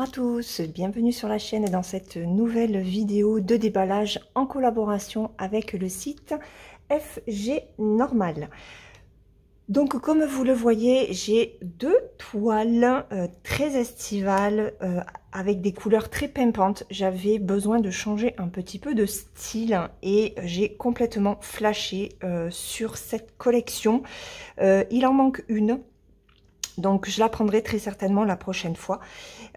Bonjour à tous, bienvenue sur la chaîne et dans cette nouvelle vidéo de déballage en collaboration avec le site FG Normal. Donc comme vous le voyez, j'ai deux toiles très estivales avec des couleurs très pimpantes. J'avais besoin de changer un petit peu de style et j'ai complètement flashé sur cette collection. Il en manque une. Donc je la prendrai très certainement la prochaine fois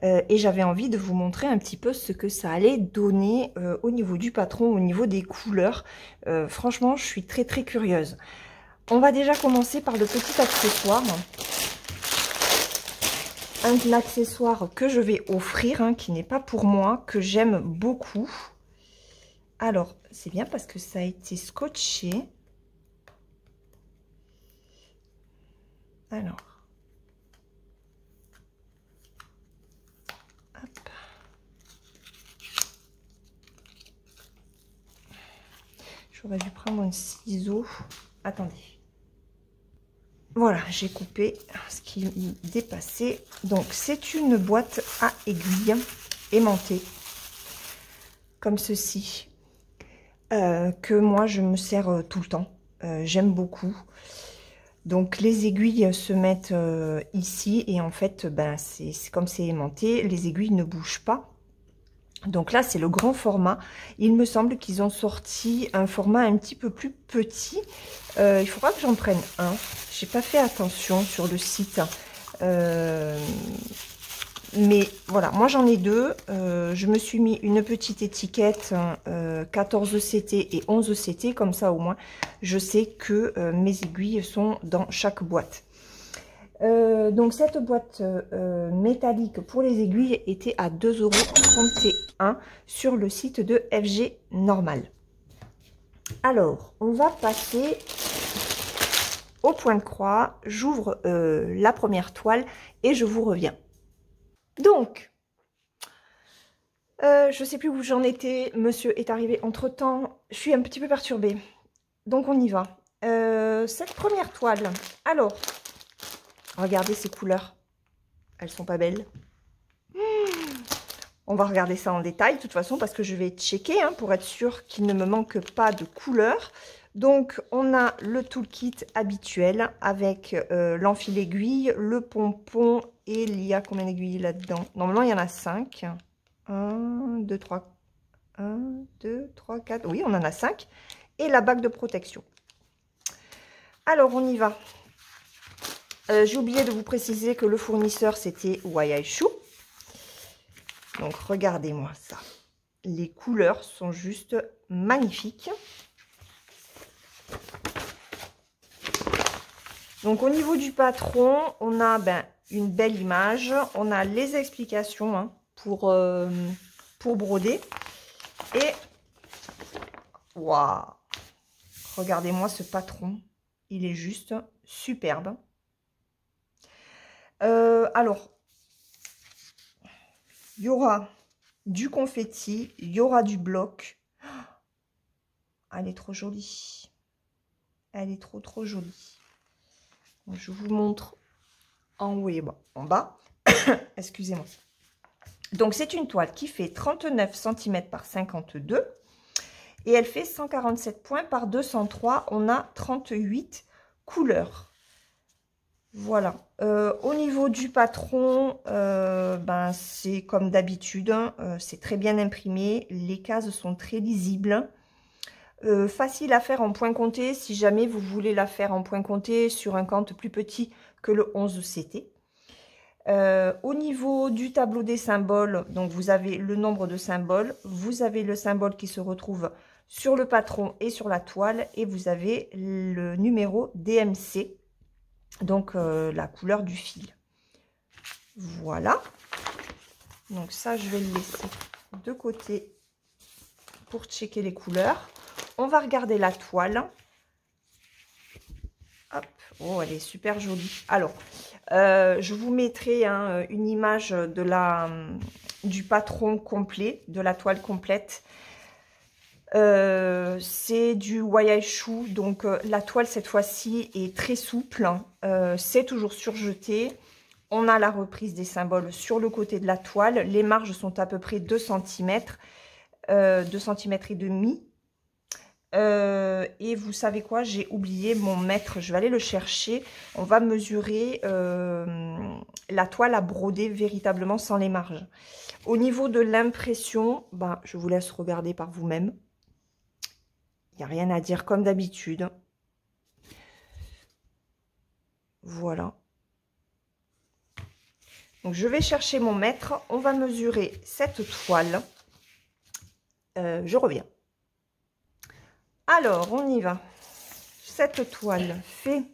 et j'avais envie de vous montrer un petit peu ce que ça allait donner au niveau du patron, au niveau des couleurs. Franchement, je suis très curieuse. On va déjà commencer par le petit accessoire. Un accessoire que je vais offrir, hein, qui n'est pas pour moi, que j'aime beaucoup. Alors, c'est bien parce que ça a été scotché. Alors. J'aurais dû prendre un ciseau. Attendez. Voilà, j'ai coupé ce qui dépassait. Donc, c'est une boîte à aiguilles aimantée, comme ceci, que moi, je me sers tout le temps. J'aime beaucoup. Donc, les aiguilles se mettent ici et en fait, ben, c'est comme c'est aimanté, les aiguilles ne bougent pas. Donc là, c'est le grand format. Il me semble qu'ils ont sorti un format un petit peu plus petit. Il faudra que j'en prenne un. J'ai pas fait attention sur le site. Mais voilà, moi j'en ai deux. Je me suis mis une petite étiquette 14 CT et 11 CT. Comme ça, au moins, je sais que mes aiguilles sont dans chaque boîte. Donc cette boîte métallique pour les aiguilles était à 2,31 € sur le site de FG Normal. Alors, on va passer au point de croix. J'ouvre la première toile et je vous reviens. Donc, je ne sais plus où j'en étais. Monsieur est arrivé entre-temps. Je suis un petit peu perturbée. Donc, on y va. Cette première toile. Alors, regardez ces couleurs. Elles sont pas belles. On va regarder ça en détail, de toute façon, parce que je vais checker hein, pour être sûr qu'il ne me manque pas de couleurs. Donc, on a le toolkit habituel avec l'enfil aiguille, le pompon et il y a combien d'aiguilles là-dedans? Normalement, il y en a 5. 1, 2, 3. 1, 2, 3, 4. Oui, on en a 5. Et la bague de protection. Alors, on y va. J'ai oublié de vous préciser que le fournisseur, c'était Wayaishu. Donc, regardez-moi ça. Les couleurs sont juste magnifiques. Donc, au niveau du patron, on a une belle image. On a les explications hein, pour broder. Et, waouh! Regardez-moi ce patron. Il est juste superbe. Alors, il y aura du confetti, il y aura du bloc. Elle est trop jolie. Elle est trop jolie. Je vous montre en haut et en bas. Excusez-moi. Donc, c'est une toile qui fait 39 cm par 52. Et elle fait 147 points par 203. On a 38 couleurs. Voilà. Au niveau du patron, c'est comme d'habitude. Hein, c'est très bien imprimé. Les cases sont très lisibles. Facile à faire en point compté si jamais vous voulez la faire en point compté sur un compte plus petit que le 11 CT. Au niveau du tableau des symboles, donc vous avez le nombre de symboles, vous avez le symbole qui se retrouve sur le patron et sur la toile et vous avez le numéro DMC, donc la couleur du fil. Voilà. Donc ça, je vais le laisser de côté pour checker les couleurs. On va regarder la toile. Hop. Oh, elle est super jolie. Alors, je vous mettrai hein, une image de du patron complet, de la toile complète. C'est du Wayaishu, donc la toile cette fois-ci est très souple. C'est toujours surjeté. On a la reprise des symboles sur le côté de la toile. Les marges sont à peu près 2 cm, 2 cm et demi. Et vous savez quoi, j'ai oublié mon mètre, je vais aller le chercher. On va mesurer la toile à broder véritablement sans les marges. Au niveau de l'impression, ben, je vous laisse regarder par vous-même. Il n'y a rien à dire comme d'habitude. Voilà. Donc je vais chercher mon mètre, on va mesurer cette toile. Je reviens. Alors, on y va. Cette toile fait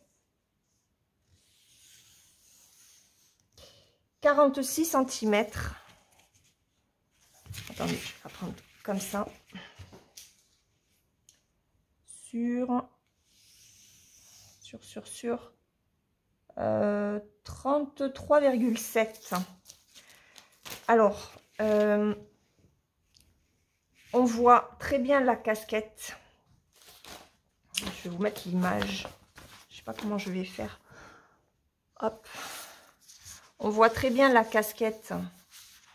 46 cm. Attendez, je vais prendre comme ça. Sur 33,7. Alors, on voit très bien la casquette. Je vais vous mettre l'image. Je ne sais pas comment je vais faire. Hop. On voit très bien la casquette.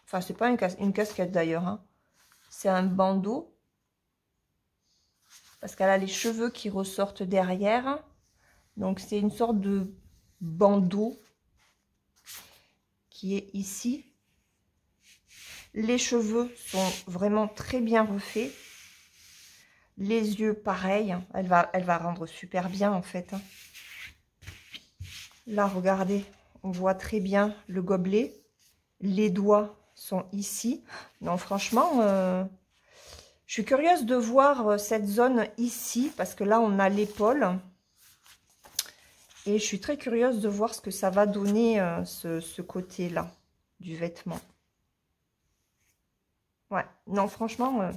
Enfin, c'est pas une casquette d'ailleurs. Hein. C'est un bandeau. Parce qu'elle a les cheveux qui ressortent derrière. Donc, c'est une sorte de bandeau qui est ici. Les cheveux sont vraiment très bien refaits. Les yeux, pareil. Elle va rendre super bien, en fait. Là, regardez. On voit très bien le gobelet. Les doigts sont ici. Non, franchement, je suis curieuse de voir cette zone ici. Parce que là, on a l'épaule. Et je suis très curieuse de voir ce que ça va donner, ce côté-là du vêtement. Ouais, non, franchement,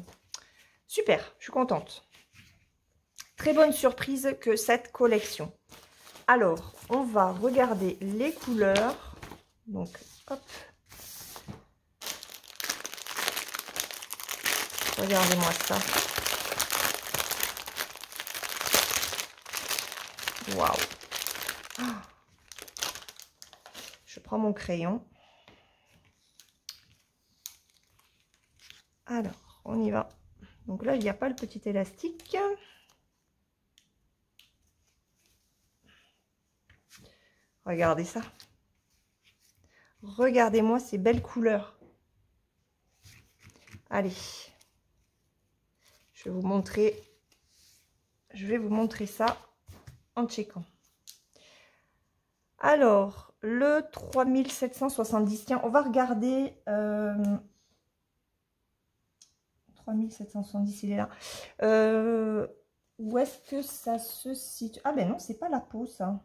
super, je suis contente. Très bonne surprise que cette collection. Alors, on va regarder les couleurs. Donc, hop. Regardez-moi ça. Waouh. Je prends mon crayon. Alors, on y va. Donc là, il n'y a pas le petit élastique. Regardez ça. Regardez-moi ces belles couleurs. Allez. Je vais vous montrer ça en checkant. Alors, le 3770, tiens, on va regarder... 3770, il est là. Où est-ce que ça se situe? Ah ben non, c'est pas la peau, ça.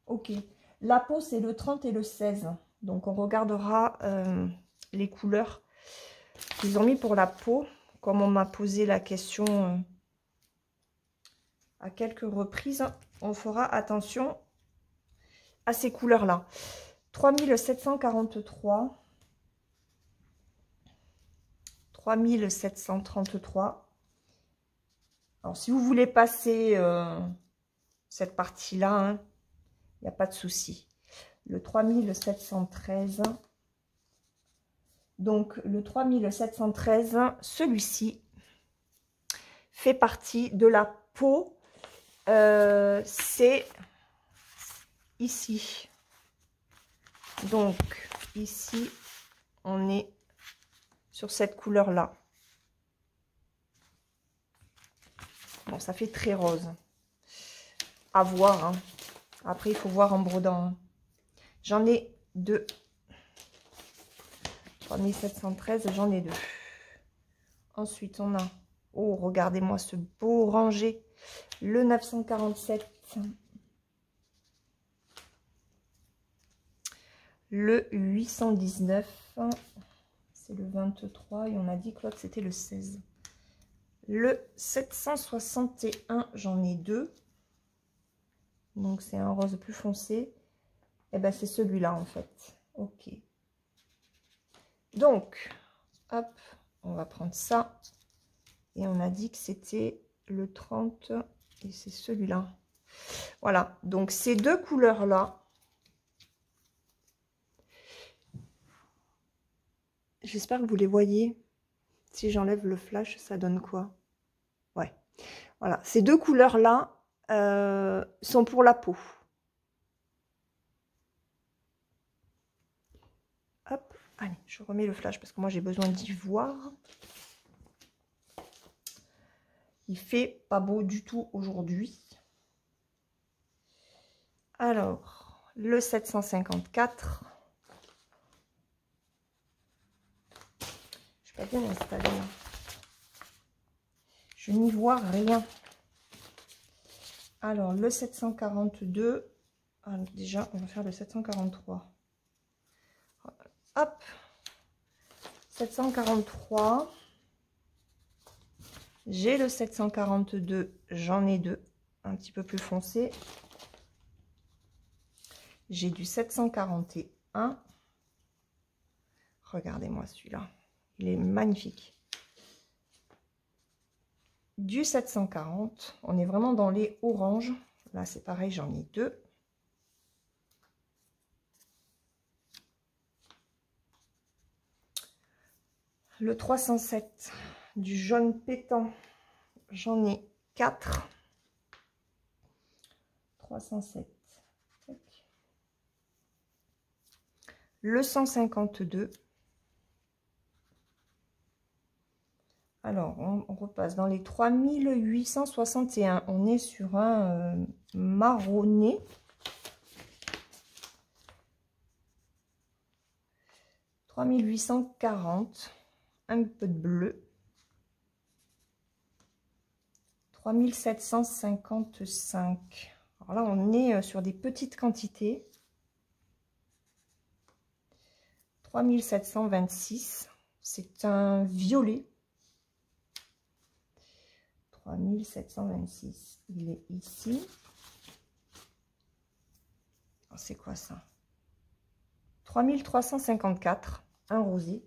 Ok. La peau, c'est le 30 et le 16. Donc, on regardera les couleurs qu'ils ont mis pour la peau. Comme on m'a posé la question à quelques reprises, on fera attention à ces couleurs-là. 3743. 3733. Alors, si vous voulez passer cette partie-là, hein, il n'y a pas de souci. Le 3713. Donc, le 3713, celui-ci fait partie de la peau. C'est ici. Donc, ici, on est sur cette couleur-là. Bon, ça fait très rose. À voir. Hein. Après, il faut voir en brodant. Hein. J'en ai deux. 3713, j'en ai deux. Ensuite, on a... Oh, regardez-moi ce beau rangé. Le 947. Le 819. C'est le 23. Et on a dit que l'autre, c'était le 16. Le 761, j'en ai deux. Donc, c'est un rose plus foncé. Et ben, c'est celui-là, en fait. Ok. Donc, hop, on va prendre ça. Et on a dit que c'était le 30. Et c'est celui-là. Voilà. Donc, ces deux couleurs-là, J'espère que vous les voyez. Si j'enlève le flash, ça donne quoi? Ouais. Voilà. Ces deux couleurs-là sont pour la peau. Hop. Allez, je remets le flash parce que moi, j'ai besoin d'y voir. Il fait pas beau du tout aujourd'hui. Alors, le 754. Je vais pas bien l'installer là. Je n'y vois rien. Alors, le 742. Ah, déjà, on va faire le 743. Hop. 743. J'ai le 742. J'en ai deux. Un petit peu plus foncé. J'ai du 741. Regardez-moi celui-là. Il est magnifique. Du 740. On est vraiment dans les oranges. Là, c'est pareil, j'en ai deux. Le 307. Du jaune pétant. J'en ai 4. 307. Le 152. Alors, on repasse dans les 3861. On est sur un marronné. « 3840. Un peu de bleu. 3755. Alors là, on est sur des petites quantités. 3726. C'est un violet. 3726. Il est ici. C'est quoi ça? 3354. Un rosé.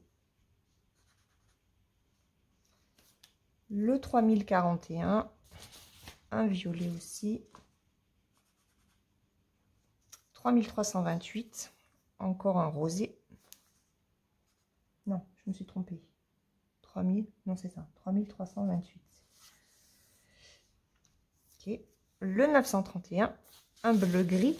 Le 3041. Un violet aussi. 3328. Encore un rosé. Non, je me suis trompée. 3000, non c'est ça. 3328. Ok. Le 931. Un bleu gris.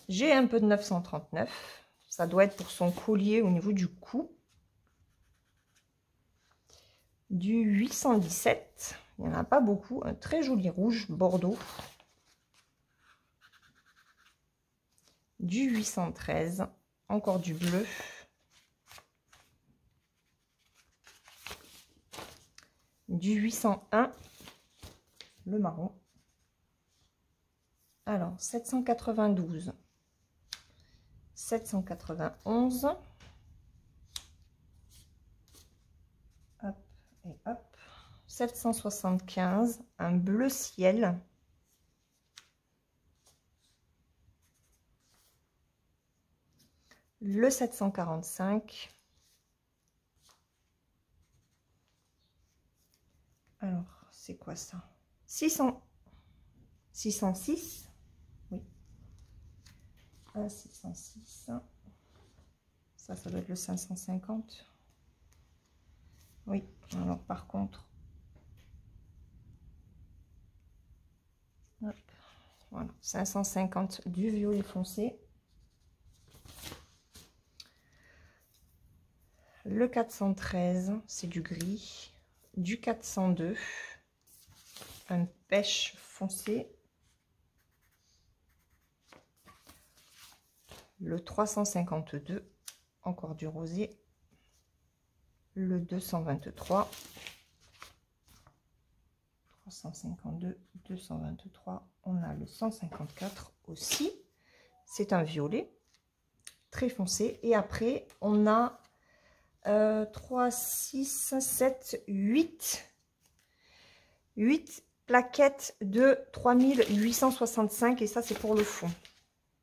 J'ai un peu de 939. Ça doit être pour son collier au niveau du cou. Du 817. Il n'y en a pas beaucoup. Un très joli rouge bordeaux. Du 813. Encore du bleu. Du 801. Le marron. Alors, 792. 791. Hop et hop. 775. Un bleu ciel. Le 745. Alors, c'est quoi ça? 606. Oui. 606. Ça doit être le 550. Oui. Alors, par contre... Hop, voilà. 550 du violet foncé. Le 413, c'est du gris. Du 402, un pêche foncé. Le 352, encore du rosé. Le 223. 352, 223. On a le 154 aussi. C'est un violet très foncé. Et après, on a 3, 6, 7, 8 plaquettes de 3865 et ça c'est pour le fond.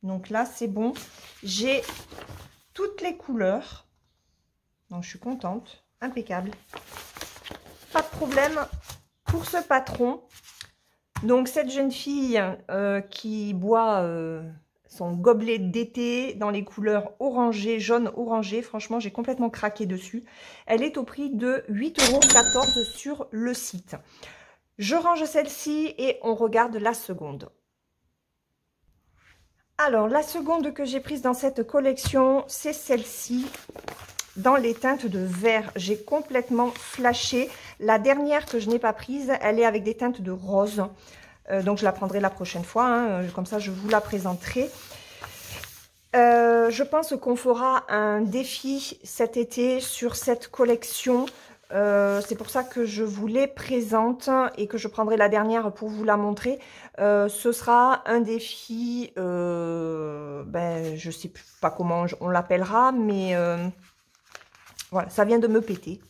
Donc là c'est bon, j'ai toutes les couleurs, donc je suis contente, impeccable, pas de problème pour ce patron. Donc cette jeune fille qui boit son gobelet d'été dans les couleurs orangé, jaune orangé. Franchement, j'ai complètement craqué dessus. Elle est au prix de 8,14 € sur le site. Je range celle-ci et on regarde la seconde. Alors, la seconde que j'ai prise dans cette collection, c'est celle-ci, dans les teintes de vert. J'ai complètement flashé. La dernière que je n'ai pas prise, elle est avec des teintes de rose. Donc, je la prendrai la prochaine fois. Hein, comme ça, je vous la présenterai. Je pense qu'on fera un défi cet été sur cette collection. C'est pour ça que je vous les présente et que je prendrai la dernière pour vous la montrer. Ce sera un défi, je sais pas comment on l'appellera, mais voilà, ça vient de me péter.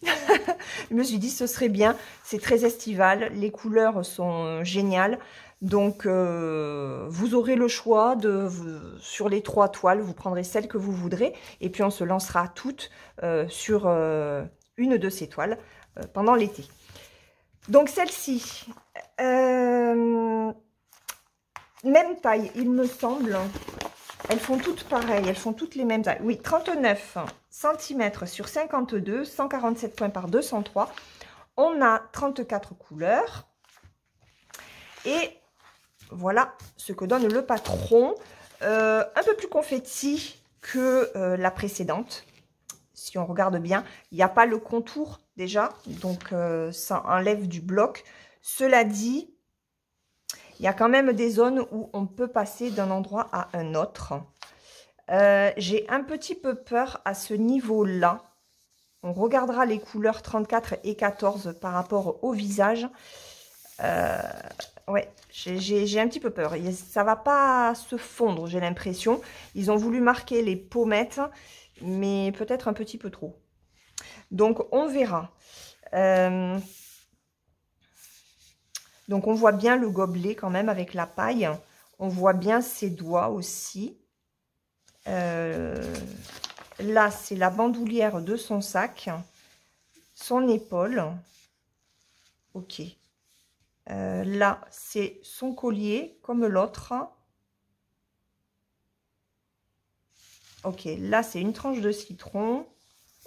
Je me suis dit ce serait bien, c'est très estival, les couleurs sont géniales. Donc, vous aurez le choix sur les 3 toiles, vous prendrez celle que vous voudrez. Et puis, on se lancera toutes sur une de ces toiles pendant l'été. Donc, celle-ci, même taille, il me semble. Elles font toutes pareilles, elles font toutes les mêmes tailles. Oui, 39 cm sur 52, 147 points par 203. On a 34 couleurs. Et voilà ce que donne le patron. Un peu plus confetti que la précédente. Si on regarde bien, il n'y a pas le contour déjà. Donc, ça enlève du bloc. Cela dit, il y a quand même des zones où on peut passer d'un endroit à un autre. J'ai un petit peu peur à ce niveau-là. On regardera les couleurs 34 et 14 par rapport au visage. Ouais, j'ai un petit peu peur. Ça va pas se fondre, j'ai l'impression. Ils ont voulu marquer les pommettes, mais peut-être un petit peu trop. Donc, on verra. Donc, on voit bien le gobelet quand même avec la paille. On voit bien ses doigts aussi. Là, c'est la bandoulière de son sac. Son épaule. Ok. Là, c'est son collier, comme l'autre. Ok, là, c'est une tranche de citron.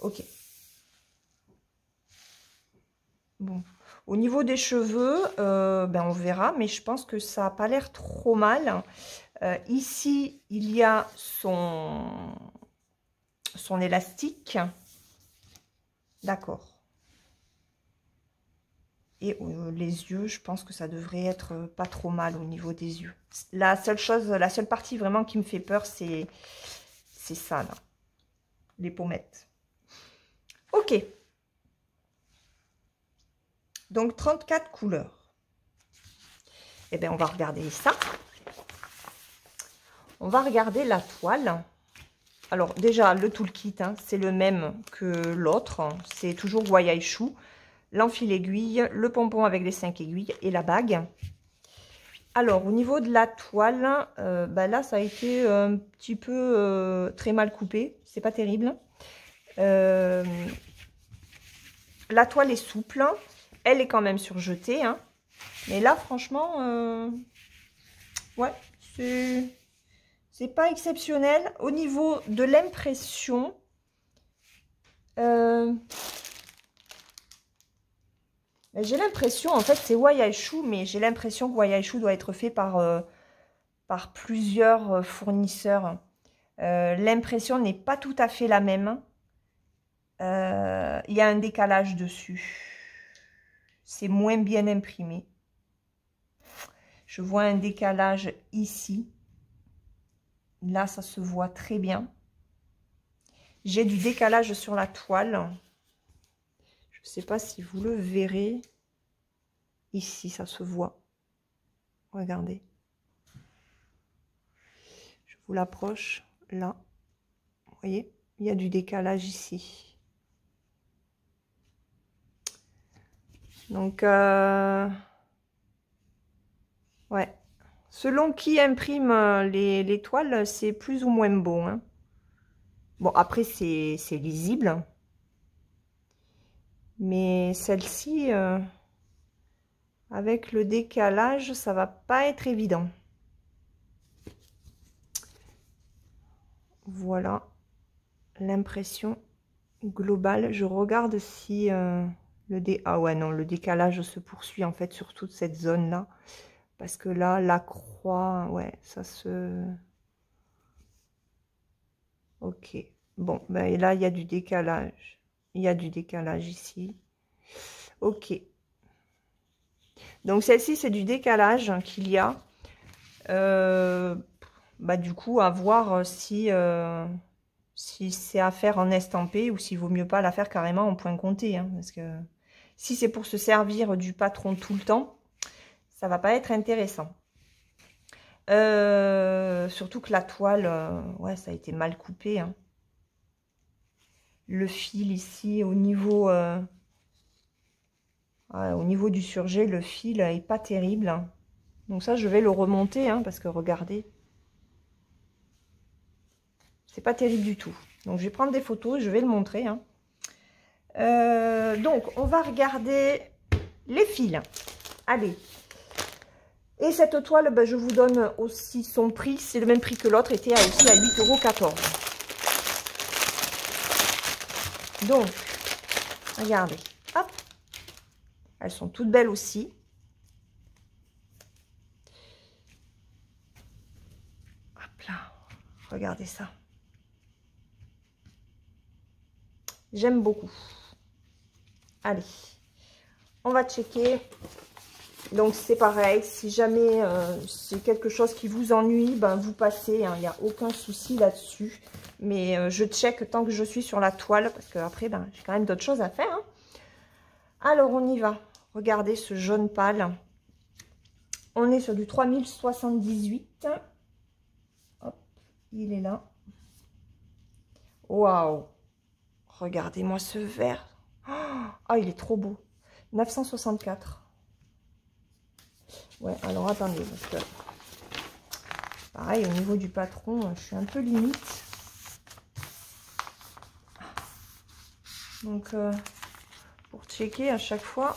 Ok. Bon. Au niveau des cheveux, on verra, mais je pense que ça n'a pas l'air trop mal. Ici, il y a son élastique. D'accord. Et les yeux, je pense que ça devrait être pas trop mal au niveau des yeux. La seule partie vraiment qui me fait peur, c'est ça là. Les pommettes. Ok. Donc 34 couleurs. Eh bien, on va regarder ça. On va regarder la toile. Alors déjà, le toolkit, hein, c'est le même que l'autre. C'est toujours Wayai Chou. L'enfil aiguille, le pompon avec les 5 aiguilles et la bague. Alors, au niveau de la toile, là, ça a été un petit peu très mal coupé. C'est pas terrible. La toile est souple. Elle est quand même surjetée. Hein. Mais là, franchement, ouais, c'est pas exceptionnel. Au niveau de l'impression, j'ai l'impression, en fait, c'est Wayai Chou, mais j'ai l'impression que Wayai Chou doit être fait par plusieurs fournisseurs. L'impression n'est pas tout à fait la même. Il y a un décalage dessus. C'est moins bien imprimé. Je vois un décalage ici. Là, ça se voit très bien. J'ai du décalage sur la toile. Je ne sais pas si vous le verrez. Ici, ça se voit. Regardez. Je vous l'approche. Là. Vous voyez, il y a du décalage ici. Donc, ouais. Selon qui imprime les toiles, c'est plus ou moins beau. Hein. Bon, après, c'est lisible. Mais celle-ci, avec le décalage, ça va pas être évident. voilà l'impression globale. Je regarde si ah ouais, non, le décalage se poursuit en fait sur toute cette zone là, parce que là la croix, ouais, ça se... Ok, bon, ben là il y a du décalage, il y a du décalage ici. Ok, donc celle-ci c'est du décalage qu'il y a. Bah du coup à voir si c'est à faire en estampé ou s'il vaut mieux pas la faire carrément en point compté, hein, parce que si c'est pour se servir du patron tout le temps, ça va pas être intéressant. Surtout que la toile, ouais, ça a été mal coupé, hein. Le fil ici au niveau du surjet, le fil est pas terrible, hein. Donc ça je vais le remonter, hein, parce que regardez, c'est pas terrible du tout. Donc je vais prendre des photos, je vais le montrer, hein. Donc on va regarder les fils. Allez. Et cette toile, ben, je vous donne aussi son prix. C'est le même prix que l'autre, était aussi à 8,14 €. Donc, regardez. Hop. Elles sont toutes belles aussi. Hop là. Regardez ça. J'aime beaucoup. Allez. On va checker. Donc, c'est pareil. Si jamais c'est quelque chose qui vous ennuie, ben, vous passez. Hein, il n'y a aucun souci là-dessus. Mais je check tant que je suis sur la toile. Parce qu'après, ben, j'ai quand même d'autres choses à faire. Hein. Alors, on y va. Regardez ce jaune pâle. On est sur du 3078. Hop, il est là. Waouh! Regardez-moi ce vert. Ah, il est trop beau. 964. Ouais, alors attendez, parce que pareil, au niveau du patron, je suis un peu limite. Donc, pour checker à chaque fois.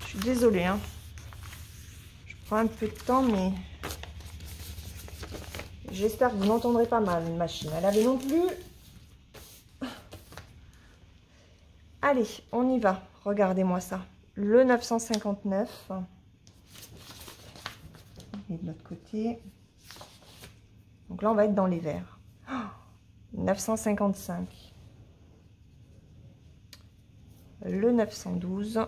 Je suis désolée, hein. Je prends un peu de temps, mais j'espère que vous n'entendrez pas mal une machine à laver non plus. Allez, on y va. Regardez-moi ça. Le 959. Et de l'autre côté. Donc là, on va être dans les verts. 955. Le 912.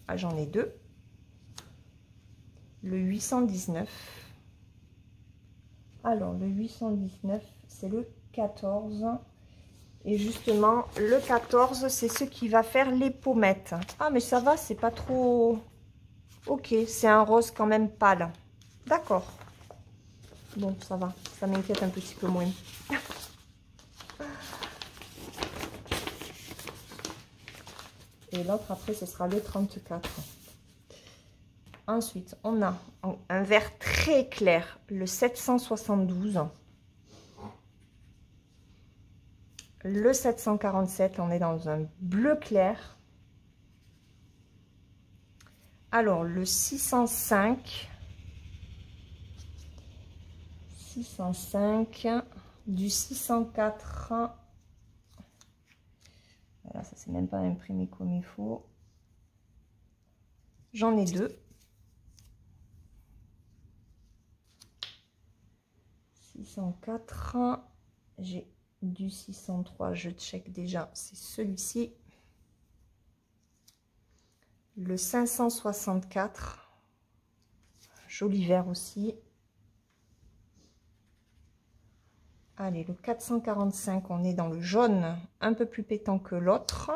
Ah, j'en ai deux. Le 819. Alors, le 819, c'est le 14. Et justement, le 14, c'est ce qui va faire les pommettes. Ah, mais ça va, c'est pas trop... Ok, c'est un rose quand même pâle. D'accord. Bon, ça va. Ça m'inquiète un petit peu moins. Et l'autre, après, ce sera le 34. Ensuite, on a un vert très clair, le 772. Le 747, on est dans un bleu clair. Alors, le 605. 605. Du 604. Voilà, ça c'est même pas imprimé comme il faut. J'en ai deux. 604. J'ai du 603. Je check déjà. C'est celui-ci. Le 564. Joli vert aussi. Allez, le 445, on est dans le jaune, un peu plus pétant que l'autre.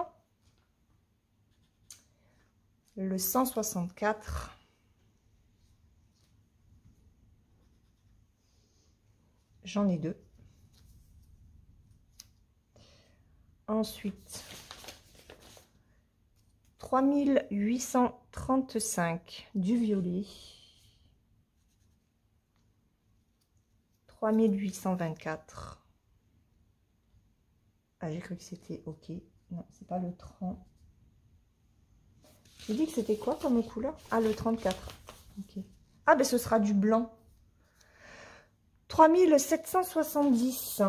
Le 164. J'en ai deux. Ensuite, 3835 du violet. 3824. Ah, j'ai cru que c'était OK. Non, c'est pas le 30. J'ai dit que c'était quoi comme couleur? Ah, le 34. OK. Ah, ben ce sera du blanc. 3770.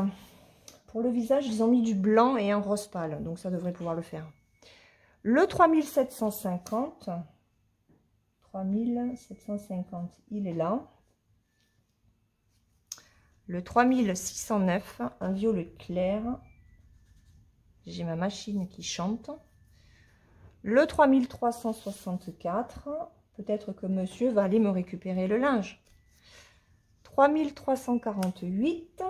Pour le visage, ils ont mis du blanc et un rose pâle. Donc, ça devrait pouvoir le faire. Le 3750. 3750, il est là. Le 3609, un violet clair. J'ai ma machine qui chante. Le 3364, peut-être que monsieur va aller me récupérer le linge. 3348.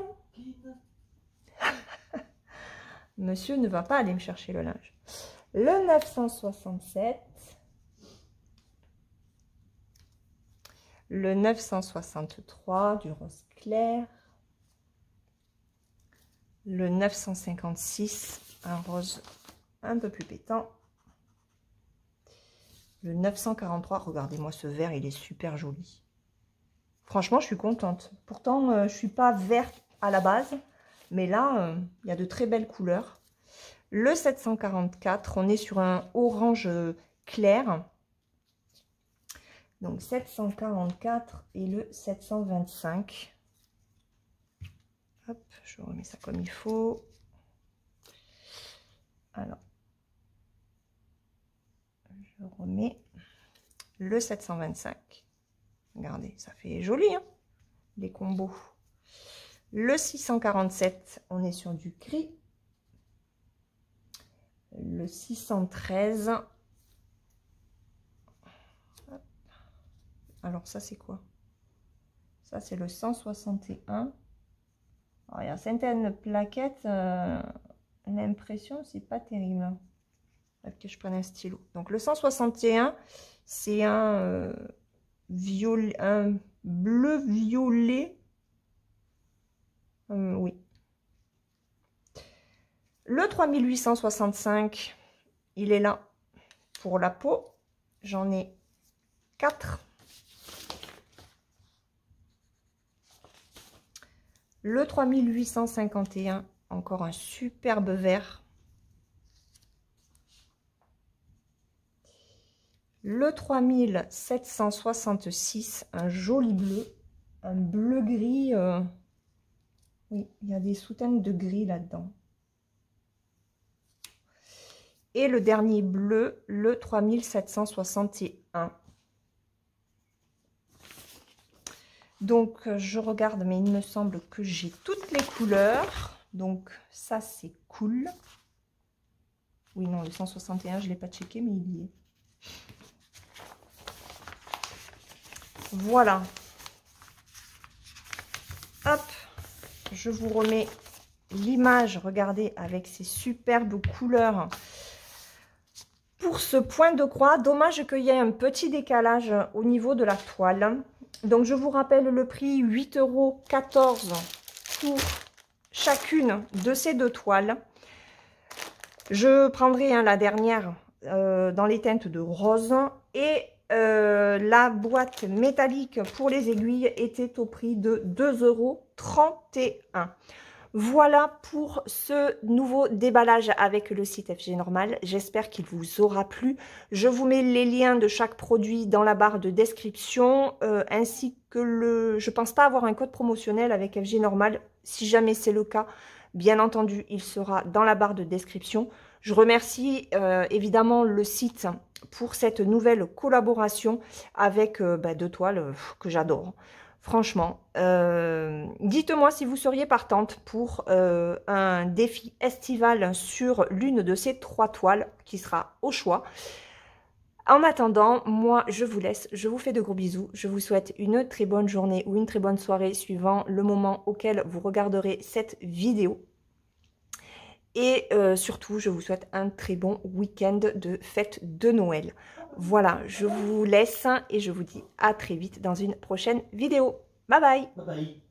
Monsieur ne va pas aller me chercher le linge. Le 967. Le 963 du rose clair. Le 956, un rose un peu plus pétant. Le 943, regardez-moi ce vert, il est super joli. Franchement, je suis contente. Pourtant, je ne suis pas verte à la base. Mais là, il y a de très belles couleurs. Le 744, on est sur un orange clair. Donc 744 et le 725. Hop, je remets ça comme il faut. Alors, je remets le 725. Regardez, ça fait joli, hein, les combos. Le 647, on est sur du gris. Le 613. Hop. Alors, ça, c'est quoi? Ça, c'est le 161. Alors, il y a certaines plaquettes, l'impression, c'est pas terrible. Peut-être que je prenne un stylo. Donc, le 161, c'est un, un bleu-violet. Oui. Le 3865, il est là pour la peau. J'en ai 4. Le 3851, encore un superbe vert. Le 3766, un joli bleu. Un bleu-gris. Oui, il y a des sous-teintes de gris là-dedans. Et le dernier bleu, le 3761. Donc, je regarde, mais il me semble que j'ai toutes les couleurs. Donc, ça, c'est cool. Oui, non, le 161, je ne l'ai pas checké, mais il y est. Voilà. Hop, je vous remets l'image, regardez, avec ces superbes couleurs. Pour ce point de croix, dommage qu'il y ait un petit décalage au niveau de la toile. Donc, je vous rappelle le prix, 8,14 € pour chacune de ces deux toiles. Je prendrai la dernière dans les teintes de rose. Et la boîte métallique pour les aiguilles était au prix de 2,31 €. Voilà pour ce nouveau déballage avec le site FG Normal. J'espère qu'il vous aura plu. Je vous mets les liens de chaque produit dans la barre de description, ainsi que je pense pas avoir un code promotionnel avec FG Normal. Si jamais c'est le cas, bien entendu, il sera dans la barre de description. Je remercie évidemment le site pour cette nouvelle collaboration avec deux toiles que j'adore. Franchement, dites-moi si vous seriez partante pour un défi estival sur l'une de ces 3 toiles qui sera au choix. En attendant, moi, je vous laisse. Je vous fais de gros bisous. Je vous souhaite une très bonne journée ou une très bonne soirée suivant le moment auquel vous regarderez cette vidéo. Et surtout, je vous souhaite un très bon week-end de fête de Noël. Voilà, je vous laisse et je vous dis à très vite dans une prochaine vidéo. Bye bye. Bye bye.